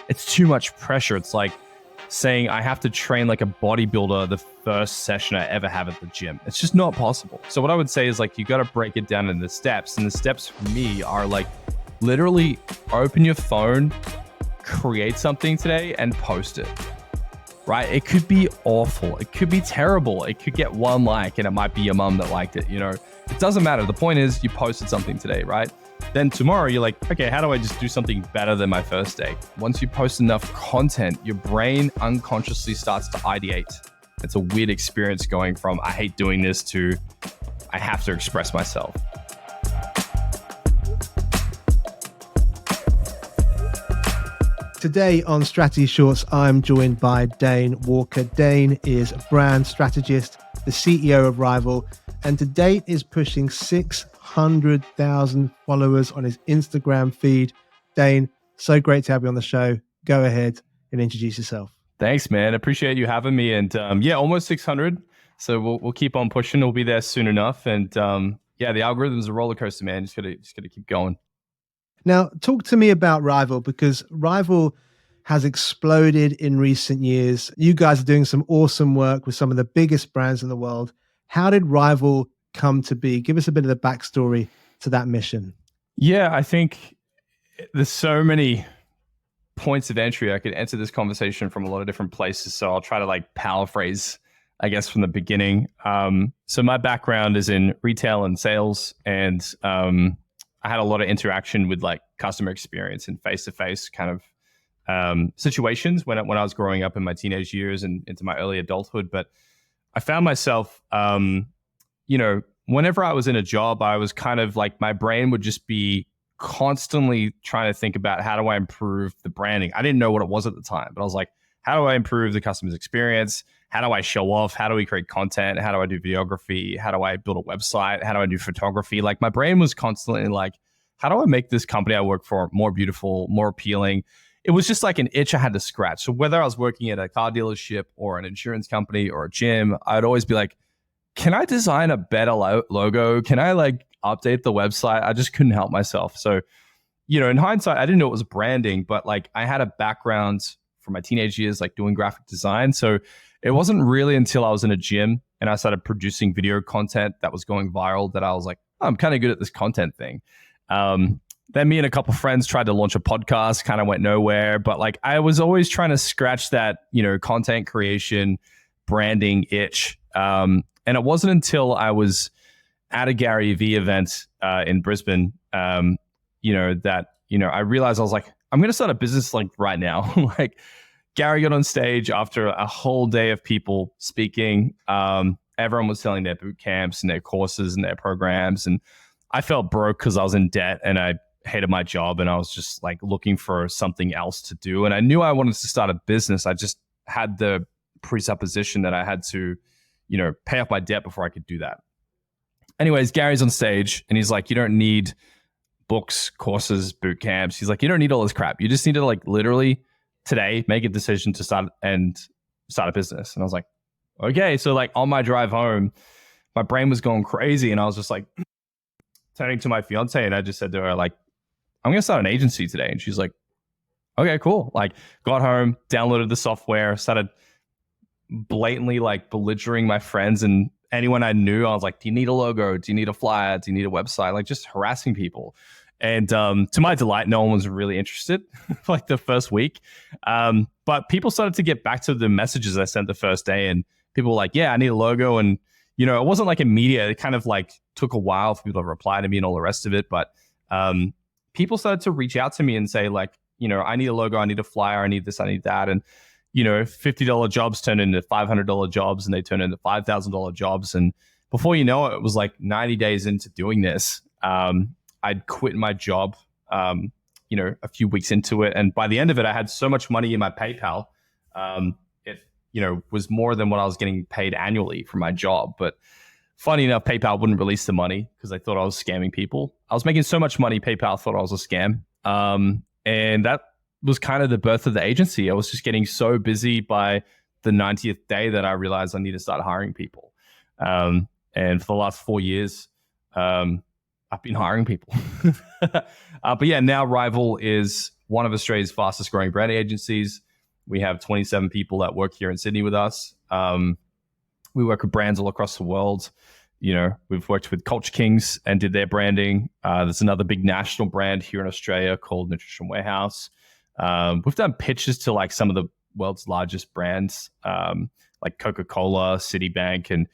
it's too much pressure. It's like saying I have to train like a bodybuilder the first session I ever have at the gym. It's just not possible. So what I would say is like, you got to break it down into steps. And the steps for me are like, literally open your phone, create something today and post it, right? It could be awful. It could be terrible. It could get one like, and it might be your mom that liked it. You know, it doesn't matter. The point is you posted something today, right? Then tomorrow you're like, okay, how do I just do something better than my first day? Once you post enough content, your brain unconsciously starts to ideate. It's a weird experience going from I hate doing this to I have to express myself. Today on Strategy Shorts, I'm joined by Dain Walker. Dain is a brand strategist, the CEO of Rivyl, and to date is pushing 600,000 followers on his Instagram feed. Dain, so great to have you on the show. Go ahead and introduce yourself. Thanks, man. Appreciate you having me. And yeah, almost 600. So we'll keep on pushing. We'll be there soon enough. And yeah, the algorithm's a roller coaster, man. Just gotta keep going. Now, talk to me about Rivyl, because Rivyl has exploded in recent years. You guys are doing some awesome work with some of the biggest brands in the world. How did Rivyl come to be? Give us a bit of the backstory to that mission. Yeah, I think there's so many points of entry. I could enter this conversation from a lot of different places. So I'll try to like paraphrase, I guess, from the beginning. So my background is in retail and sales, and I had a lot of interaction with like customer experience and face-to-face kind of situations when I was growing up in my teenage years and into my early adulthood. But I found myself, whenever I was in a job, I was kind of like, my brain would just be constantly trying to think about how do I improve the branding. I didn't know what it was at the time, but I was like, how do I improve the customer's experience? How do I show off? How do we create content? How do I do videography? How do I build a website? How do I do photography? Like my brain was constantly like, how do I make this company I work for more beautiful, more appealing? It was just like an itch I had to scratch. So whether I was working at a car dealership or an insurance company or a gym, I'd always be like, can I design a better logo? Can I like update the website? I just couldn't help myself. So, in hindsight, I didn't know it was branding, but like I had a background from my teenage years, like doing graphic design. So it wasn't really until I was in a gym and I started producing video content that was going viral that I was like, oh, I'm kind of good at this content thing. Then me and a couple of friends tried to launch a podcast, kind of went nowhere. But like I was always trying to scratch that, content creation, branding itch. And it wasn't until I was at a Gary Vee event in Brisbane, that, I realized I was like, I'm going to start a business like right now. Like Gary got on stage after a whole day of people speaking. Everyone was selling their boot camps and their courses and their programs. And I felt broke because I was in debt and I hated my job and I was just like looking for something else to do. And I knew I wanted to start a business. I just had the presupposition that I had to, pay off my debt before I could do that. Anyways, Gary's on stage and he's like, you don't need books, courses, boot camps. He's like, you don't need all this crap. You just need to like literally today make a decision to start a business. And I was like, okay. So like on my drive home, my brain was going crazy and I was just like turning to my fiance and I just said to her like, I'm going to start an agency today. And she's like, okay, cool. Like got home, downloaded the software, started blatantly like belligerent my friends and anyone I knew. I was like, do you need a logo? Do you need a flyer? Do you need a website? Like just harassing people. And to my delight, no one was really interested for like the first week. But people started to get back to the messages I sent the first day and people were like, yeah, I need a logo. And, it wasn't like immediate. It kind of like took a while for people to reply to me and all the rest of it. But people started to reach out to me and say like, I need a logo, I need a flyer, I need this, I need that. And, $50 jobs turned into $500 jobs and they turned into $5,000 jobs. And before you know it, it was like 90 days into doing this. I'd quit my job, a few weeks into it. And by the end of it, I had so much money in my PayPal. It was more than what I was getting paid annually for my job. But funny enough, PayPal wouldn't release the money because they thought I was scamming people. I was making so much money, PayPal thought I was a scam. And that was kind of the birth of the agency. I was just getting so busy by the 90th day that I realized I need to start hiring people. And for the last 4 years, I've been hiring people. But yeah, now Rivyl is one of Australia's fastest growing branding agencies. We have 27 people that work here in Sydney with us. We work with brands all across the world. We've worked with Culture Kings and did their branding. There's another big national brand here in Australia called Nutrition Warehouse. We've done pitches to like some of the world's largest brands, like Coca-Cola, Citibank. And,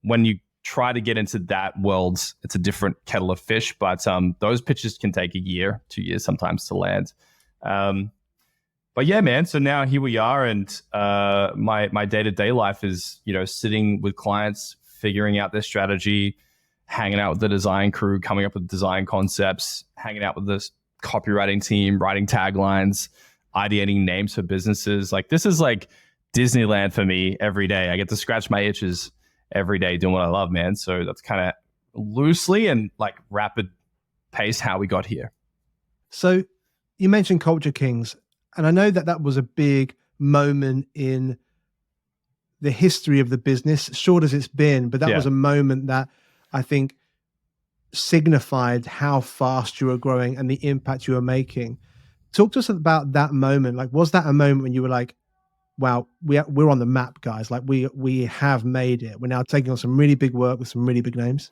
when you try to get into that world, it's a different kettle of fish. But those pitches can take a year, 2 years sometimes to land. But yeah, man. So now here we are, and my day-to-day life is, sitting with clients, figuring out their strategy, hanging out with the design crew, coming up with design concepts, hanging out with this copywriting team, writing taglines, ideating names for businesses. Like, this is like Disneyland for me every day. I get to scratch my itches every day doing what I love, man. So that's kind of loosely and like rapid pace how we got here. So you mentioned Culture Kings, and I know that was a big moment in the history of the business, short as it's been, but that was a moment that I think signified how fast you were growing and the impact you were making. Talk to us about that moment. Like, was that a moment when you were like, wow, we're on the map, guys. Like, we have made it. We're now taking on some really big work with some really big names.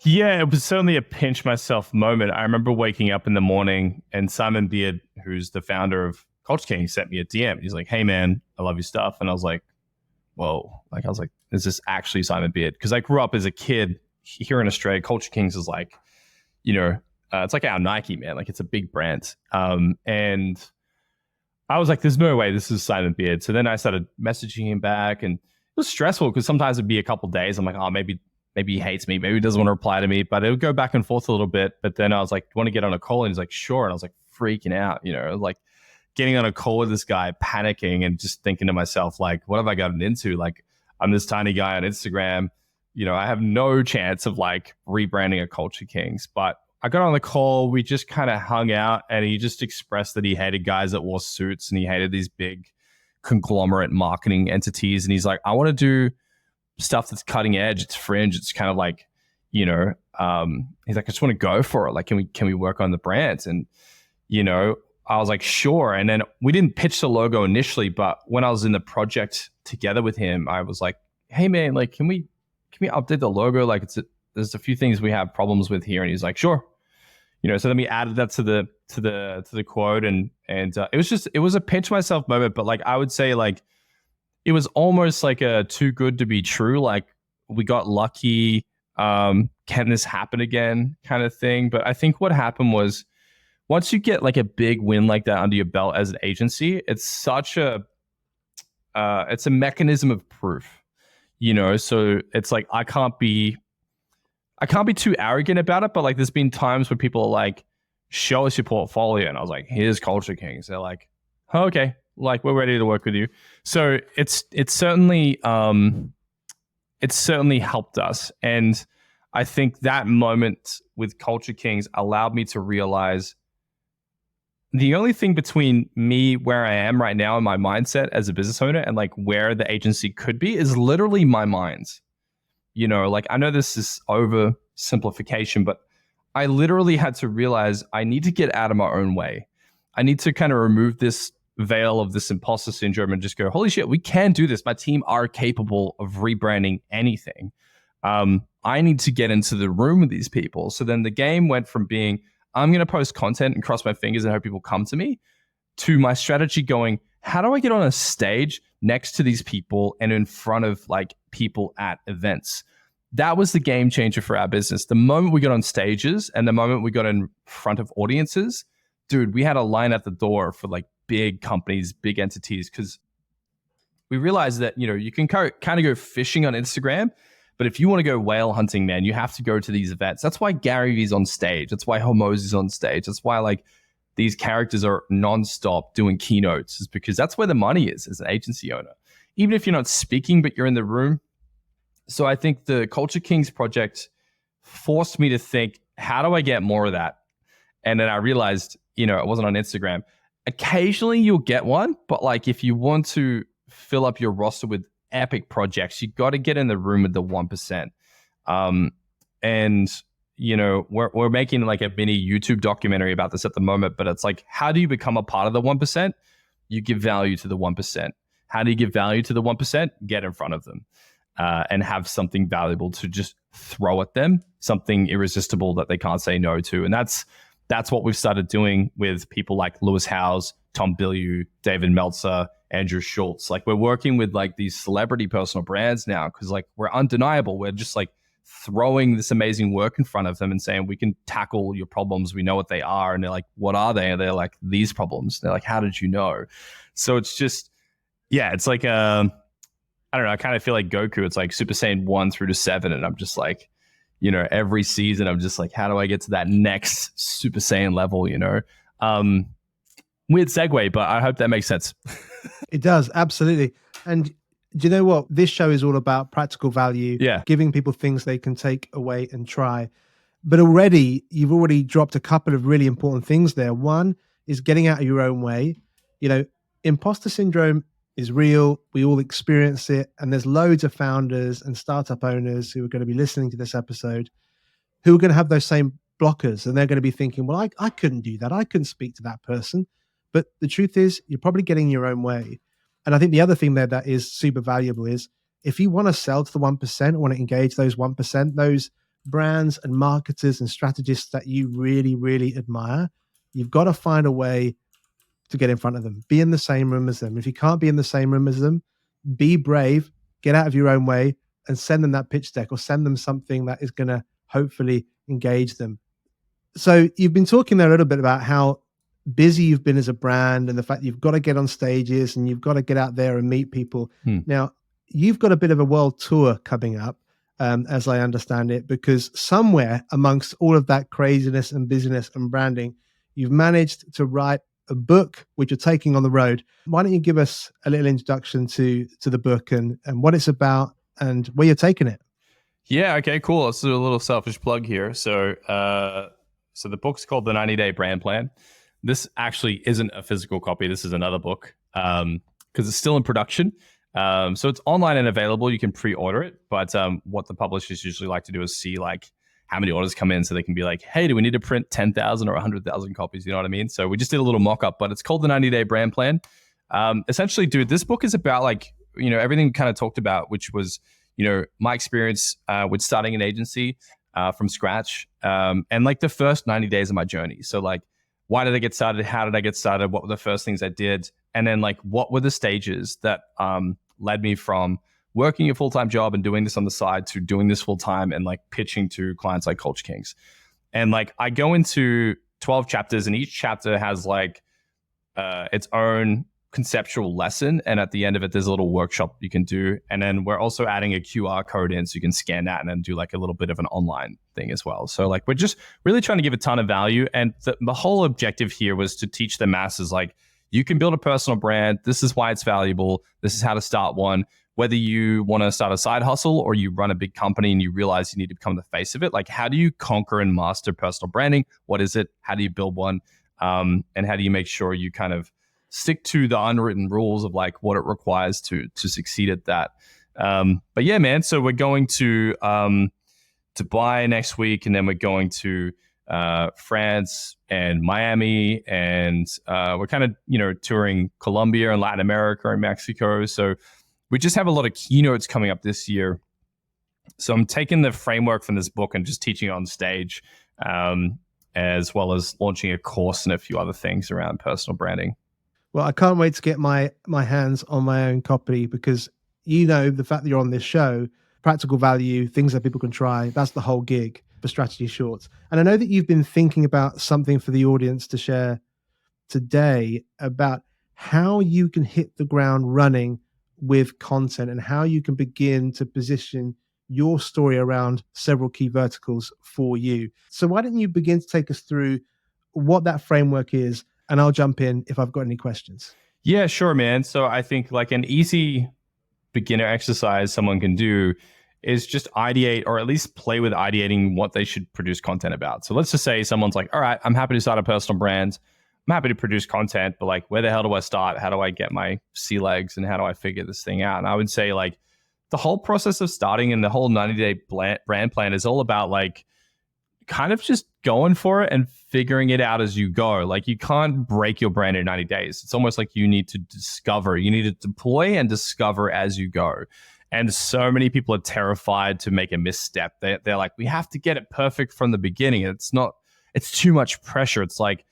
Yeah, it was certainly a pinch myself moment. I remember waking up in the morning and Simon Beard, who's the founder of Culture King, sent me a DM. He's like, "Hey man, I love your stuff." And I was like, whoa. Like, I was like, is this actually Simon Beard? Because I grew up as a kid here in Australia. Culture Kings is like, it's like our Nike, man. Like, it's a big brand. And I was like, there's no way this is Simon Beard. So then I started messaging him back, and it was stressful because sometimes it'd be a couple of days. I'm like, oh, maybe he hates me. Maybe he doesn't want to reply to me. But it would go back and forth a little bit. But then I was like, do you want to get on a call? And he's like, sure. And I was like freaking out, like getting on a call with this guy, panicking and just thinking to myself, like, what have I gotten into? Like, I'm this tiny guy on Instagram. I have no chance of like rebranding a Culture Kings. But I got on the call. We just kind of hung out, and he just expressed that he hated guys that wore suits, and he hated these big conglomerate marketing entities. And he's like, I want to do stuff that's cutting edge. It's fringe. It's kind of like, he's like, I just want to go for it. Like, can we work on the brands? And, I was like, sure. And then we didn't pitch the logo initially, but when I was in the project together with him, I was like, hey man, like, can we update the logo? Like, there's a few things we have problems with here. And he's like, sure. So then we added that to the quote, and it was a pinch myself moment, but like, I would say like, it was almost like a too good to be true. Like, we got lucky. Can this happen again kind of thing? But I think what happened was, once you get like a big win like that under your belt as an agency, it's such it's a mechanism of proof, so it's like, I can't be too arrogant about it, but like, there's been times where people are like, show us your portfolio. And I was like, here's Culture Kings. They're like, oh, okay. Like, we're ready to work with you. So it's certainly helped us. And I think that moment with Culture Kings allowed me to realize the only thing between me where I am right now and my mindset as a business owner and like where the agency could be is literally my mind. Like, I know this is oversimplification, but I literally had to realize I need to get out of my own way. I need to kind of remove this veil of this imposter syndrome and just go, holy shit, we can do this. My team are capable of rebranding anything. I need to get into the room with these people. So then the game went from being, I'm going to post content and cross my fingers and hope people come to me, to my strategy going, how do I get on a stage next to these people and in front of like people at events? That was the game changer for our business. The moment we got on stages and the moment we got in front of audiences, dude, we had a line at the door for like big companies, big entities, because we realized that, you can kind of go fishing on Instagram, but if you want to go whale hunting, man, you have to go to these events. That's why Gary Vee's on stage. That's why Hormoz is on stage. That's why like these characters are nonstop doing keynotes, is because that's where the money is as an agency owner. Even if you're not speaking, but you're in the room. So I think the Culture Kings project forced me to think, how do I get more of that? And then I realized, it wasn't on Instagram. Occasionally you'll get one, but like, if you want to fill up your roster with epic projects, you got to get in the room with the 1%. And we're making like a mini YouTube documentary about this at the moment, but it's like, how do you become a part of the 1%? You give value to the 1%. How do you give value to the 1%? Get in front of them and have something valuable to just throw at them, something irresistible that they can't say no to. And that's what we've started doing with people like Lewis Howes, Tom Bilyeu, David Meltzer, Andrew Schultz. Like, we're working with like these celebrity personal brands now because like we're undeniable. We're just like throwing this amazing work in front of them and saying, we can tackle your problems. We know what they are. And they're like, what are they? And they're like, these problems. And they're like, how did you know? So it's just, yeah, it's like, I don't know. I kind of feel like Goku. It's like Super Saiyan 1 through to 7. And I'm just like, every season I'm just like, how do I get to that next Super Saiyan level, Weird segue, but I hope that makes sense. It does, absolutely. And do you know what? This show is all about practical value, giving people things they can take away and try. But you've already dropped a couple of really important things there. One is getting out of your own way. Imposter syndrome is real. We all experience it. And there's loads of founders and startup owners who are going to be listening to this episode who are going to have those same blockers. And they're going to be thinking, well, I couldn't do that. I couldn't speak to that person. But the truth is, you're probably getting your own way. And I think the other thing there that is super valuable is if you want to sell to the 1%, want to engage those 1%, those brands and marketers and strategists that you really, really admire, you've got to find a way to get in front of them. Be in the same room as them. If you can't be in the same room as them, be brave, get out of your own way and send them that pitch deck or send them something that is going to hopefully engage them. So you've been talking there a little bit about how busy you've been as a brand and the fact you've got to get on stages and you've got to get out there and meet people. Now, you've got a bit of a world tour coming up, as I understand it, because somewhere amongst all of that craziness and busyness and branding, you've managed to write a book which you're taking on the road. Why don't you give us a little introduction to the book and what it's about and where you're taking it? Yeah, okay, cool. Let's do a little selfish plug here. So the book's called The 90-Day Brand Plan. This actually isn't a physical copy. This is another book because it's still in production. So it's online and available. You can pre-order it. But what the publishers usually like to do is see like how many orders come in so they can be like, hey, do we need to print 10,000 or 100,000 copies? You know what I mean? So we just did a little mock-up, but it's called The 90-Day Brand Plan. Essentially, dude, this book is about like, everything we kind of talked about, which was, my experience with starting an agency from scratch and like the first 90 days of my journey. So like, why did I get started? How did I get started? What were the first things I did? And then like, what were the stages that led me from working a full-time job and doing this on the side to doing this full-time and like pitching to clients like Culture Kings. And like, I go into 12 chapters and each chapter has like its own conceptual lesson. And at the end of it, there's a little workshop you can do. And then we're also adding a QR code in so you can scan that and then do like a little bit of an online thing as well. So like, we're just really trying to give a ton of value. And the whole objective here was to teach the masses, like, you can build a personal brand. This is why it's valuable. This is how to start one. Whether you want to start a side hustle or you run a big company and you realize you need to become the face of it, like, how do you conquer and master personal branding? What is it? How do you build one? And how do you make sure you kind of stick to the unwritten rules of like what it requires to succeed at that? But yeah, man. So we're going to Dubai next week, and then we're going to France and Miami, and we're kind of touring Colombia and Latin America and Mexico. So we just have a lot of keynotes coming up this year. So I'm taking the framework from this book and just teaching it on stage, as well as launching a course and a few other things around personal branding. Well, I can't wait to get my hands on my own copy because, the fact that you're on this show, practical value, things that people can try, that's the whole gig for Strategy Shorts. And I know that you've been thinking about something for the audience to share today about how you can hit the ground running with content and how you can begin to position your story around several key verticals for you. So why don't you begin to take us through what that framework is, and I'll jump in if I've got any questions. Yeah, sure, man. So I think like an easy beginner exercise someone can do is just ideate, or at least play with ideating what they should produce content about. So let's just say someone's like, all right, I'm happy to start a personal brand. I'm happy to produce content, but like, where the hell do I start? How do I get my sea legs and how do I figure this thing out? And I would say like the whole process of starting and the whole 90-day brand plan is all about like kind of just going for it and figuring it out as you go. Like you can't break your brand in 90 days. It's almost like you need to discover, you need to deploy and discover as you go. And so many people are terrified to make a misstep. They're like, we have to get it perfect from the beginning. It's too much pressure. It's like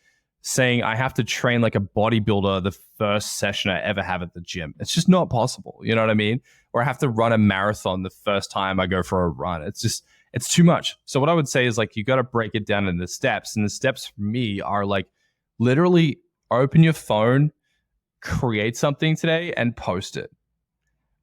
saying I have to train like a bodybuilder the first session I ever have at the gym. It's just not possible. You know what I mean? Or I have to run a marathon the first time I go for a run. It's too much. So what I would say is like, you got to break it down into steps. And the steps for me are like literally open your phone, create something today and post it,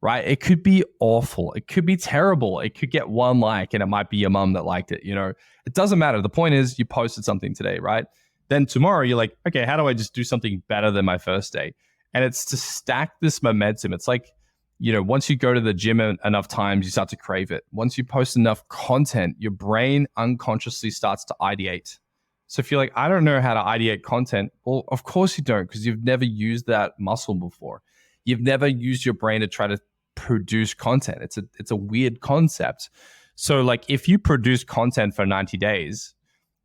right? It could be awful. It could be terrible. It could get one like, and it might be your mom that liked it. You know, it doesn't matter. The point is you posted something today, right? Then tomorrow you're like, okay, how do I just do something better than my first day? And it's to stack this momentum. It's like, you know, once you go to the gym enough times, you start to crave it. Once you post enough content, your brain unconsciously starts to ideate. So if you're like, I don't know how to ideate content, well, of course you don't, because you've never used that muscle before. You've never used your brain to try to produce content. It's a weird concept. So like if you produce content for 90 days,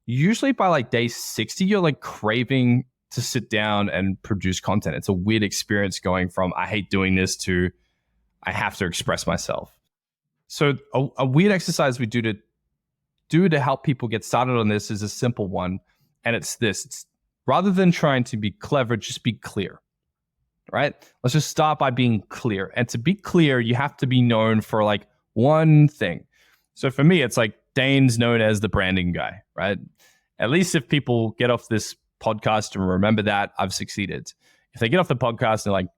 usually by like day 60, you're like craving to sit down and produce content. It's a weird experience going from I hate doing this to I have to express myself. So a weird exercise we do to help people get started on this is a simple one. And it's this. It's rather than trying to be clever, just be clear, right? Let's just start by being clear. And to be clear, you have to be known for like one thing. So for me, it's like Dain's known as the branding guy, right? At least if people get off this podcast and remember that, I've succeeded. If they get off the podcast and they're like,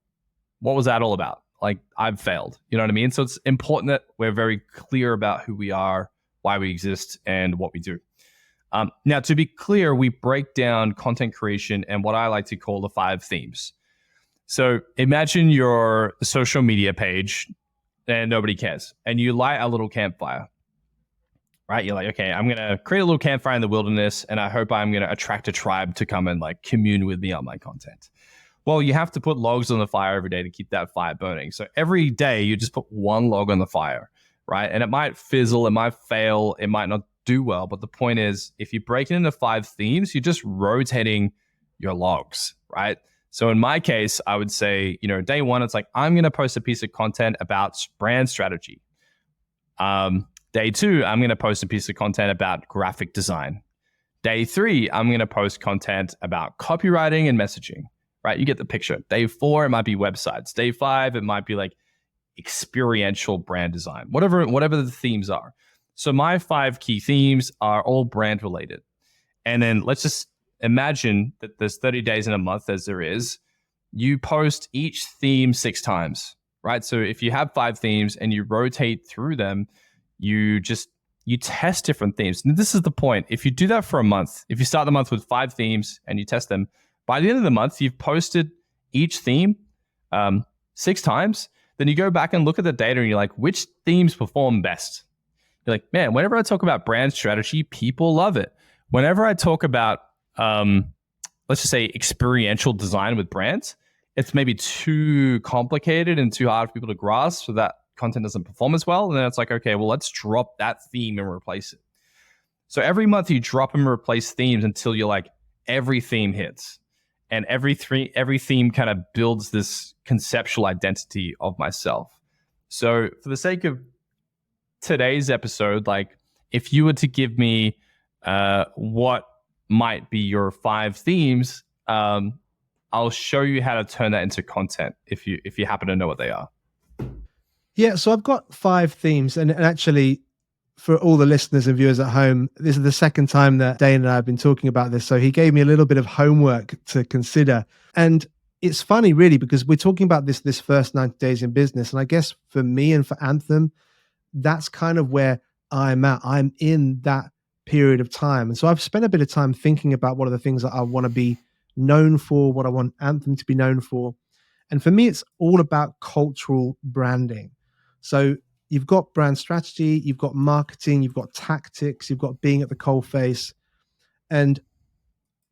what was that all about? Like, I've failed. You know what I mean? So it's important that we're very clear about who we are, why we exist, and what we do. Now, to be clear, we break down content creation and what I like to call the 5 themes. So imagine your social media page and nobody cares. And you light a little campfire, right? You're like, okay, I'm going to create a little campfire in the wilderness, and I hope I'm going to attract a tribe to come and like commune with me on my content. Well, you have to put logs on the fire every day to keep that fire burning. So every day you just put one log on the fire, right? And it might fizzle, it might fail, it might not do well. But the point is, if you break it into 5 themes, you're just rotating your logs, right? So in my case, I would say, you know, day 1, it's like, I'm going to post a piece of content about brand strategy. Day 2, I'm going to post a piece of content about graphic design. Day 3, I'm going to post content about copywriting and messaging. Right, you get the picture. Day 4, it might be websites. Day 5, it might be like experiential brand design. Whatever the themes are. So my 5 key themes are all brand related. And then let's just imagine that there's 30 days in a month, as there is. You post each theme 6 times, right? So if you have 5 themes and you rotate through them, you test different themes. And this is the point. If you do that for a month, if you start the month with 5 themes and you test them, by the end of the month, you've posted each theme 6 times. Then you go back and look at the data and you're like, which themes perform best? You're like, man, whenever I talk about brand strategy, people love it. Whenever I talk about, let's just say experiential design with brands, it's maybe too complicated and too hard for people to grasp, so that content doesn't perform as well. And then it's like, okay, well, let's drop that theme and replace it. So every month you drop and replace themes until you're like, every theme hits. And every theme kind of builds this conceptual identity of myself. So for the sake of today's episode, like if you were to give me what might be your 5 themes, I'll show you how to turn that into content if you happen to know what they are. Yeah, so I've got 5 themes, and actually, for all the listeners and viewers at home, this is the second time that Dain and I have been talking about this. So he gave me a little bit of homework to consider. And it's funny, really, because we're talking about this first 90 days in business. And I guess for me and for Anthem, that's kind of where I'm at. I'm in that period of time. And so I've spent a bit of time thinking about what are the things that I want to be known for, what I want Anthem to be known for. And for me, it's all about cultural branding. So you've got brand strategy, you've got marketing, you've got tactics, you've got being at the coalface. And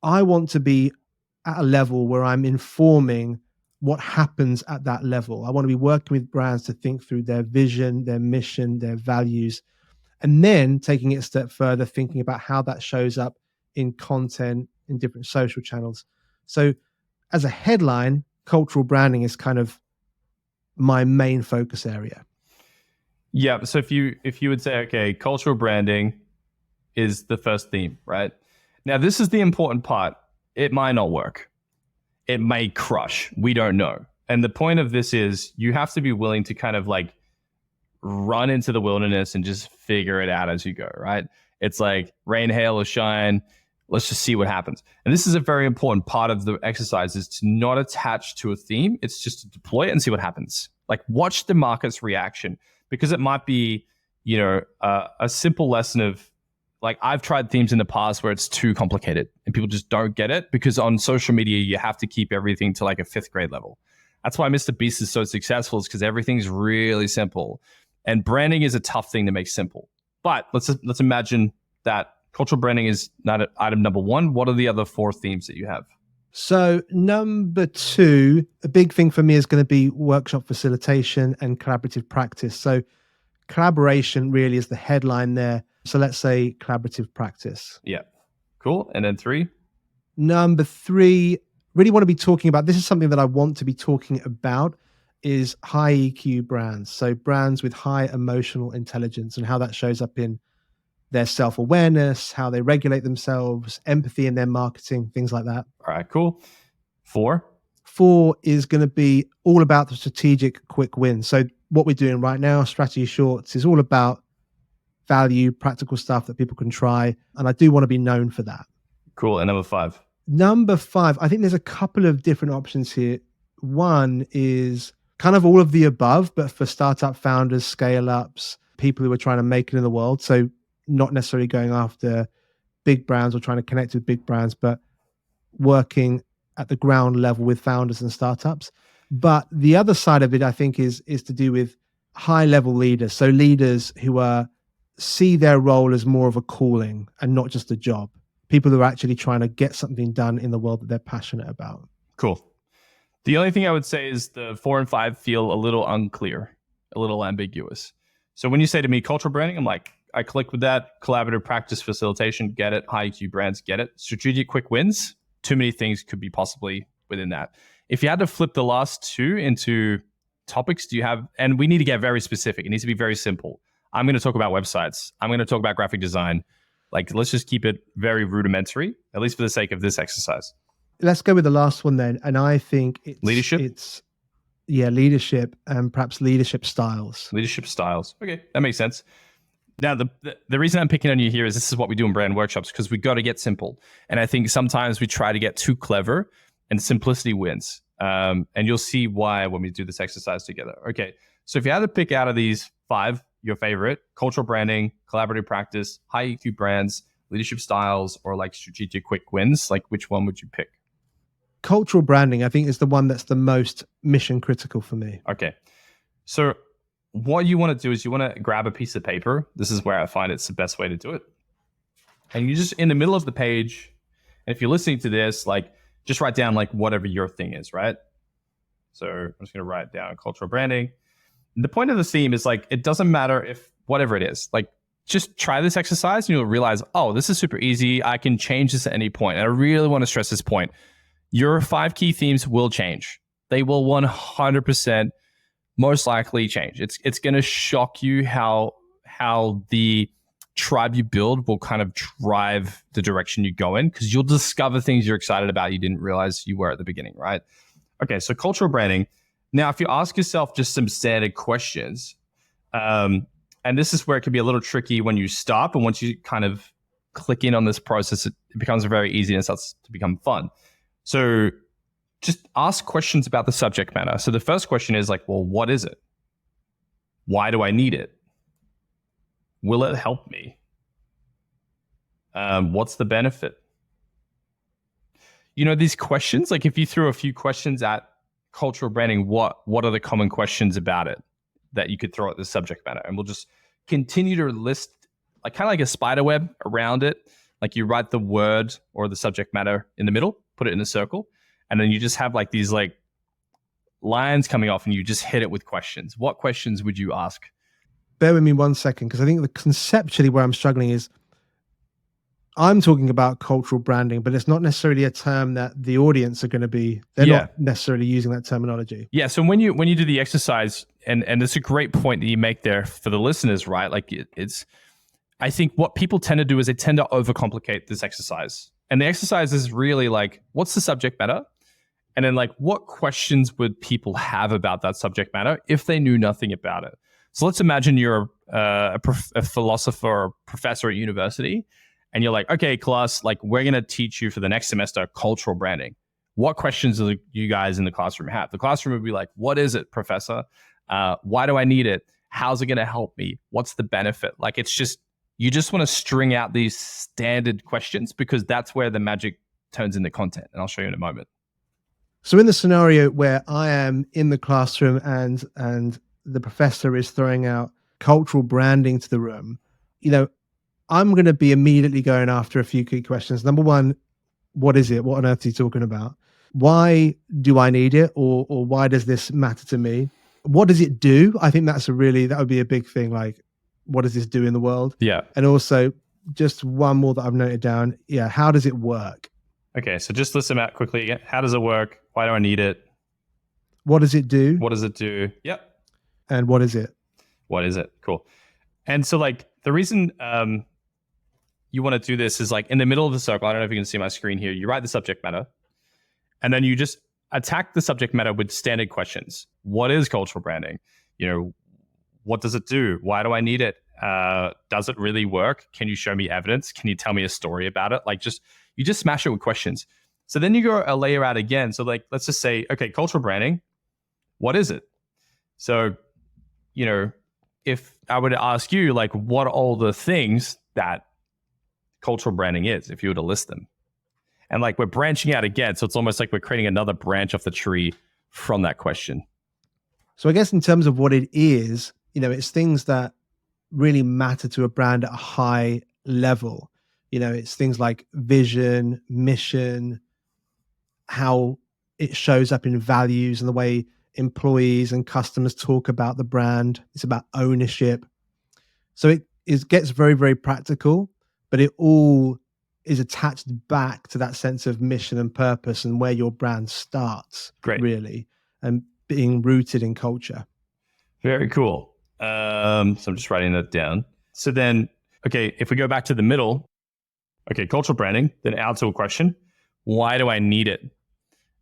I want to be at a level where I'm informing what happens at that level. I want to be working with brands to think through their vision, their mission, their values, And then taking it a step further, thinking about how that shows up in content in different social channels. So as a headline, cultural branding is kind of my main focus area. Yeah. So if you would say, okay, cultural branding is the first theme, right? Now, this is the important part. It might not work. It may crush. We don't know. And the point of this is you have to be willing to kind of like run into the wilderness and just figure it out as you go, right? It's like rain, hail, or shine. Let's just see what happens. And this is a very important part of the exercise, is to not attach to a theme. It's just to deploy it and see what happens. Like watch the market's reaction, because it might be, a simple lesson of, like, I've tried themes in the past where it's too complicated and people just don't get it, because on social media, you have to keep everything to like a 5th grade level. That's why Mr. Beast is so successful, is because everything's really simple. And branding is a tough thing to make simple. But let's imagine that cultural branding is not item number 1. What are the other 4 themes that you have? So number 2, a big thing for me is going to be workshop facilitation and collaborative practice. So collaboration really is the headline there. So let's say collaborative practice. Yeah. Cool. And then 3? Number 3, really want to be talking about, this is something that I want to be talking about, is high EQ brands. So brands with high emotional intelligence and how that shows up in their self-awareness, how they regulate themselves, empathy in their marketing, things like that. All right, cool. 4? 4 is going to be all about the strategic quick win. So what we're doing right now, Strategy Shorts, is all about value, practical stuff that people can try. And I do want to be known for that. Cool. And number 5? Number 5, I think there's a couple of different options here. One is kind of all of the above, but for startup founders, scale-ups, people who are trying to make it in the world. So not necessarily going after big brands or trying to connect with big brands, but working at the ground level with founders and startups. But the other side of it, I think, is to do with high-level leaders. So leaders who see their role as more of a calling and not just a job. People who are actually trying to get something done in the world that they're passionate about. Cool. The only thing I would say is the 4 and 5 feel a little unclear, a little ambiguous. So when you say to me cultural branding, I'm like, I click with that. Collaborative practice facilitation, get it. High EQ brands, get it. Strategic quick wins, too many things could be possibly within that. If you had to flip the last 2 into topics, do you have, and we need to get very specific. It needs to be very simple. I'm going to talk about websites. I'm going to talk about graphic design. Like, let's just keep it very rudimentary, at least for the sake of this exercise. Let's go with the last one then. And I think it's leadership. Leadership and perhaps leadership styles. Leadership styles. Okay, that makes sense. Now, the reason I'm picking on you here is this is what we do in brand workshops, because we got to get simple. And I think sometimes we try to get too clever, and simplicity wins. And you'll see why when we do this exercise together. Okay, so if you had to pick out of these 5, your favorite: cultural branding, collaborative practice, high EQ brands, leadership styles, or like strategic quick wins, like which one would you pick? Cultural branding, I think, is the one that's the most mission critical for me. Okay. So what you want to do is you want to grab a piece of paper. This is where I find it's the best way to do it. And you just, in the middle of the page, and if you're listening to this, like, just write down like whatever your thing is, right? So I'm just going to write down cultural branding. The point of the theme is, like, it doesn't matter if whatever it is, like, just try this exercise and you'll realize, oh, this is super easy. I can change this at any point. And I really want to stress this point. Your 5 key themes will change. They will 100% most likely change. It's going to shock you how the tribe you build will kind of drive the direction you go in, because you'll discover things you're excited about you didn't realize you were at the beginning, right? Okay, so cultural branding. Now, if you ask yourself just some standard questions, and this is where it can be a little tricky when you stop, and once you kind of click in on this process, it becomes very easy and it starts to become fun. So just ask questions about the subject matter. So the first question is like, well, what is it? Why do I need it? Will it help me? What's the benefit? You know, these questions, like if you threw a few questions at cultural branding, what are the common questions about it that you could throw at the subject matter? And we'll just continue to list, like, kind of like a spider web around it. Like, you write the word or the subject matter in the middle, put it in a circle, and then you just have like these like lines coming off and you just hit it with questions. What questions would you ask? bear with me 1 second, because I think the conceptually where I'm struggling is I'm talking about cultural branding, but it's not necessarily a term that the audience are going to be, they're not necessarily using that terminology. Yeah. So when you do the exercise, and it's a great point that you make there for the listeners, right? Like it's, I think what people tend to do is they tend to overcomplicate this exercise. And the exercise is really like, what's the subject matter? And then like, what questions would people have about that subject matter if they knew nothing about it? So let's imagine you're a philosopher or professor at university, and you're like, okay, class, like we're going to teach you for the next semester cultural branding. What questions do you guys in the classroom have? The classroom would be like, what is it, professor? Why do I need it? How's it going to help me? What's the benefit? Like, it's just, you just want to string out these standard questions because that's where the magic turns into content. And I'll show you in a moment. So in the scenario where I am in the classroom and the professor is throwing out cultural branding to the room, I'm going to be immediately going after a few key questions. Number one, what is it? What on earth are you talking about? Why do I need it? Or why does this matter to me? What does it do? I think that would be a big thing. Like, what does this do in the world? Yeah. And also just one more that I've noted down. Yeah. How does it work? Okay. So just listen out quickly again. How does it work? Why do I need it? What does it do? What does it do? Yep. And what is it? What is it? Cool. And so like the reason you want to do this is like in the middle of the circle. I don't know if you can see my screen here. You write the subject matter, and then you just attack the subject matter with standard questions. What is cultural branding? What does it do? Why do I need it? Does it really work? Can you show me evidence? Can you tell me a story about it? Like you just smash it with questions. So then you go a layer out again. So like, let's just say, okay, cultural branding, what is it? So, if I were to ask you, like, what are all the things that cultural branding is, if you were to list them? And like, we're branching out again. So it's almost like we're creating another branch of the tree from that question. So I guess in terms of what it is, it's things that really matter to a brand at a high level. It's things like vision, mission, how it shows up in values and the way employees and customers talk about the brand. It's about ownership. So it gets very, very practical, but it all is attached back to that sense of mission and purpose and where your brand starts. Great. Really, and being rooted in culture. Very cool. So I'm just writing that down. So then, okay, if we go back to the middle, okay, cultural branding, then out to a question. Why do I need it?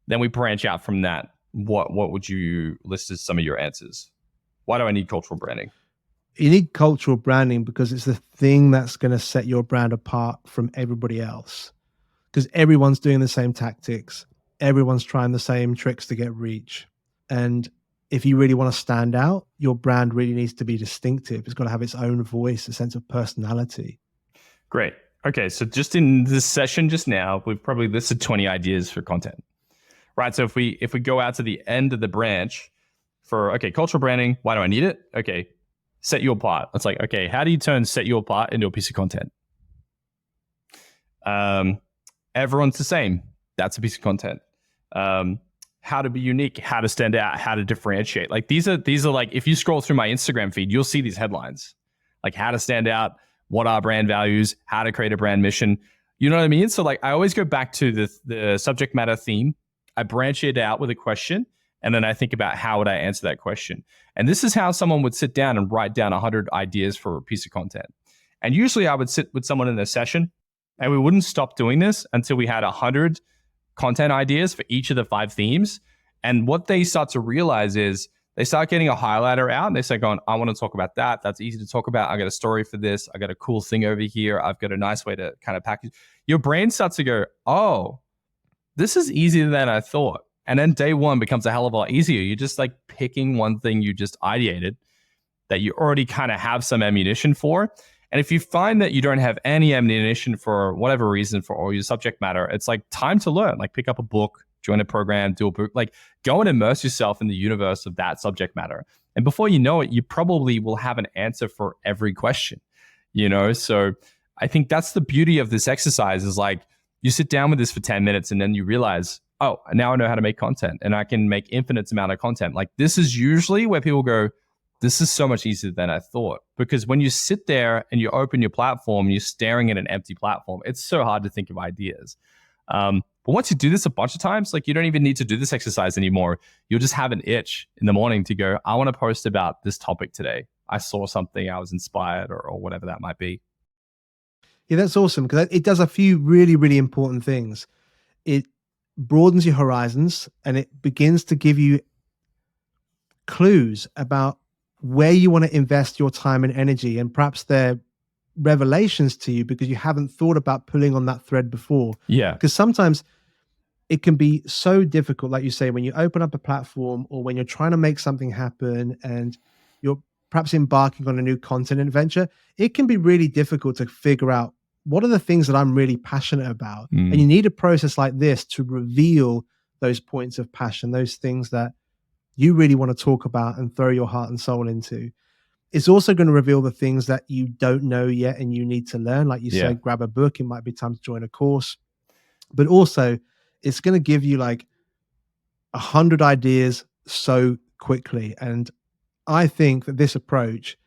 Then we branch out from that. What would you list as some of your answers? Why do I need cultural branding? You need cultural branding because it's the thing that's going to set your brand apart from everybody else. Because everyone's doing the same tactics. Everyone's trying the same tricks to get reach. And if you really want to stand out, your brand really needs to be distinctive. It's got to have its own voice, a sense of personality. Great. Okay, so just in this session just now, we've probably listed 20 ideas for content. Right, so if we go out to the end of the branch for, okay, cultural branding, why do I need it? Okay, set you apart. It's like, okay, how do you turn set you apart into a piece of content? Everyone's the same. That's a piece of content. How to be unique, how to stand out, how to differentiate. Like these are like, if you scroll through my Instagram feed, you'll see these headlines, like how to stand out, what are brand values, how to create a brand mission. You know what I mean? So like, I always go back to the subject matter theme. I branch it out with a question, and then I think about how would I answer that question. And this is how someone would sit down and write down 100 ideas for a piece of content. And usually I would sit with someone in a session, and we wouldn't stop doing this until we had 100 content ideas for each of the 5 themes. And what they start to realize is they start getting a highlighter out, and they start going, I want to talk about that. That's easy to talk about. I got a story for this. I got a cool thing over here. I've got a nice way to kind of package. Your brain starts to go, oh, this is easier than I thought. And then day one becomes a hell of a lot easier. You're just like picking one thing you just ideated that you already kind of have some ammunition for. And if you find that you don't have any ammunition for whatever reason for all your subject matter, it's like time to learn. Like pick up a book, join a program, do a book, like go and immerse yourself in the universe of that subject matter. And before you know it, you probably will have an answer for every question, So I think that's the beauty of this exercise is like, you sit down with this for 10 minutes and then you realize, oh, now I know how to make content and I can make infinite amount of content. Like this is usually where people go, this is so much easier than I thought. Because when you sit there and you open your platform, you're staring at an empty platform. It's so hard to think of ideas. But once you do this a bunch of times, like, you don't even need to do this exercise anymore. You'll just have an itch in the morning to go, I want to post about this topic today. I saw something, I was inspired, or whatever that might be. Yeah, that's awesome, because it does a few really, really important things. It broadens your horizons, and it begins to give you clues about where you want to invest your time and energy. And perhaps they're revelations to you because you haven't thought about pulling on that thread before. Yeah. Because sometimes it can be so difficult, like you say, when you open up a platform or when you're trying to make something happen and you're perhaps embarking on a new content adventure, it can be really difficult to figure out what are the things that I'm really passionate about. And you need a process like this to reveal those points of passion, those things that you really want to talk about and throw your heart and soul into. It's also going to reveal the things that you don't know yet and you need to learn. Like you said, grab a book. It might be time to join a course. But also, it's going to give you like 100 ideas so quickly. And I think that this approach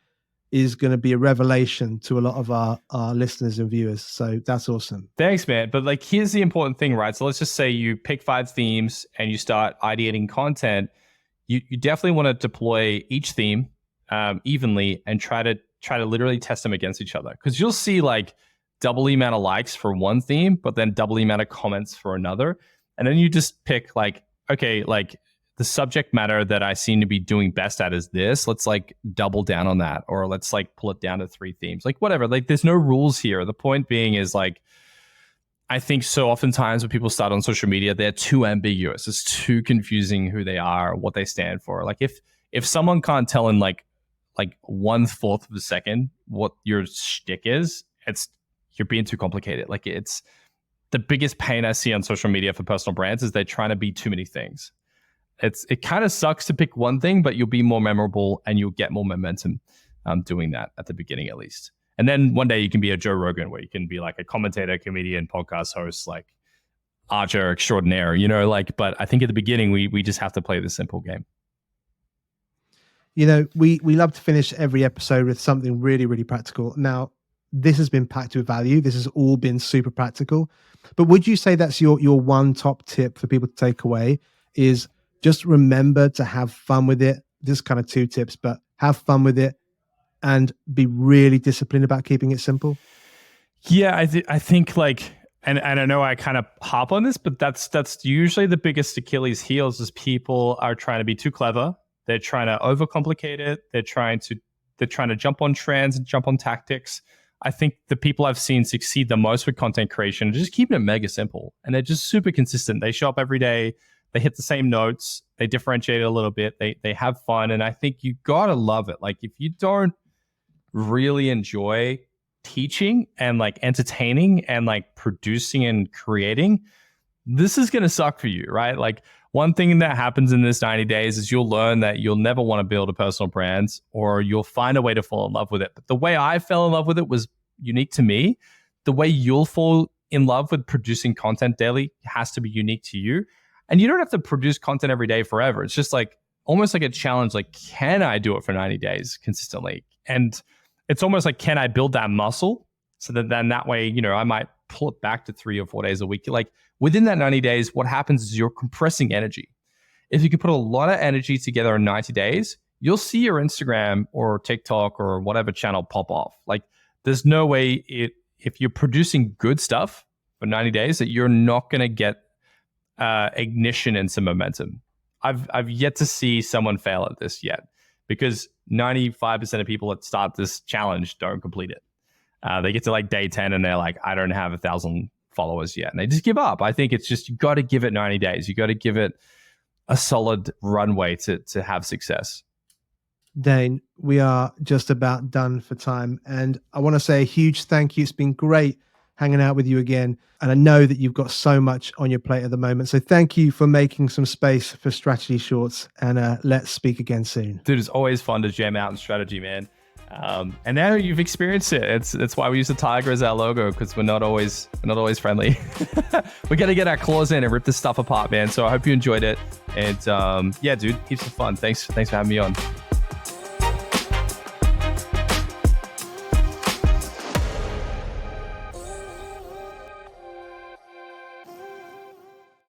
is going to be a revelation to a lot of our listeners and viewers. So that's awesome. Thanks, man. But like, here's the important thing, right? So let's just say you pick 5 themes and you start ideating content. You definitely want to deploy each theme evenly and try to literally test them against each other, because you'll see like double the amount of likes for one theme, but then double the amount of comments for another. And then you just pick like, okay, like the subject matter that I seem to be doing best at is this. Let's like double down on that, or let's like pull it down to 3 themes, like whatever. Like, there's no rules here. The point being is, like, I think so oftentimes when people start on social media, they're too ambiguous. It's too confusing who they are, what they stand for. Like, if someone can't tell in like 1/4 of a second what your shtick is, you're being too complicated. Like, it's the biggest pain I see on social media for personal brands is they're trying to be too many things. It kind of sucks to pick one thing, but you'll be more memorable and you'll get more momentum doing that at the beginning, at least. And then one day you can be a Joe Rogan, where you can be like a commentator, comedian, podcast host, like archer extraordinaire, you know, like, but I think at the beginning we just have to play the simple game. You know, we love to finish every episode with something really, really practical. Now, this has been packed with value. This has all been super practical. But would you say that's your one top tip for people to take away, is just remember to have fun with it? Just kind of 2 tips, but have fun with it and be really disciplined about keeping it simple. Yeah, I think like, and I know I kind of hop on this, but that's usually the biggest Achilles heels, is people are trying to be too clever. They're trying to overcomplicate it. They're trying to jump on trends and jump on tactics. I think the people I've seen succeed the most with content creation are just keeping it mega simple, and they're just super consistent. They show up every day. They hit the same notes. They differentiate it a little bit. They have fun, and I think you gotta love it. Like, if you don't really enjoy teaching and like entertaining and like producing and creating, this is gonna suck for you, right? Like, one thing that happens in this 90 days is you'll learn that you'll never want to build a personal brand, or you'll find a way to fall in love with it. But the way I fell in love with it was unique to me. The way you'll fall in love with producing content daily has to be unique to you. And you don't have to produce content every day forever. It's just like almost like a challenge. Like, can I do it for 90 days consistently? And it's almost like, can I build that muscle so that then that way, you know, I might pull it back to 3 or 4 days a week. Like, within that 90 days, what happens is you're compressing energy. If you can put a lot of energy together in 90 days, you'll see your Instagram or TikTok or whatever channel pop off. Like, there's no way if you're producing good stuff for 90 days that you're not going to get ignition and some momentum. I've yet to see someone fail at this yet, because 95% of people that start this challenge don't complete it. They get to like day 10 and they're like, I don't have 1,000 followers yet, and they just give up. I think it's just, you got to give it 90 days. You got to give it a solid runway to have success. Dain, we are just about done for time, and I want to say a huge thank you. It's been great hanging out with you again, and I know that you've got so much on your plate at the moment, so thank you for making some space for Strategy Shorts, and let's speak again soon. Dude, it's always fun to jam out in strategy, man. And now you've experienced it. It's why we use the tiger as our logo, because we're not always friendly. We got to get our claws in and rip this stuff apart, man. So I hope you enjoyed it. And yeah, dude, heaps of fun. Thanks for having me on.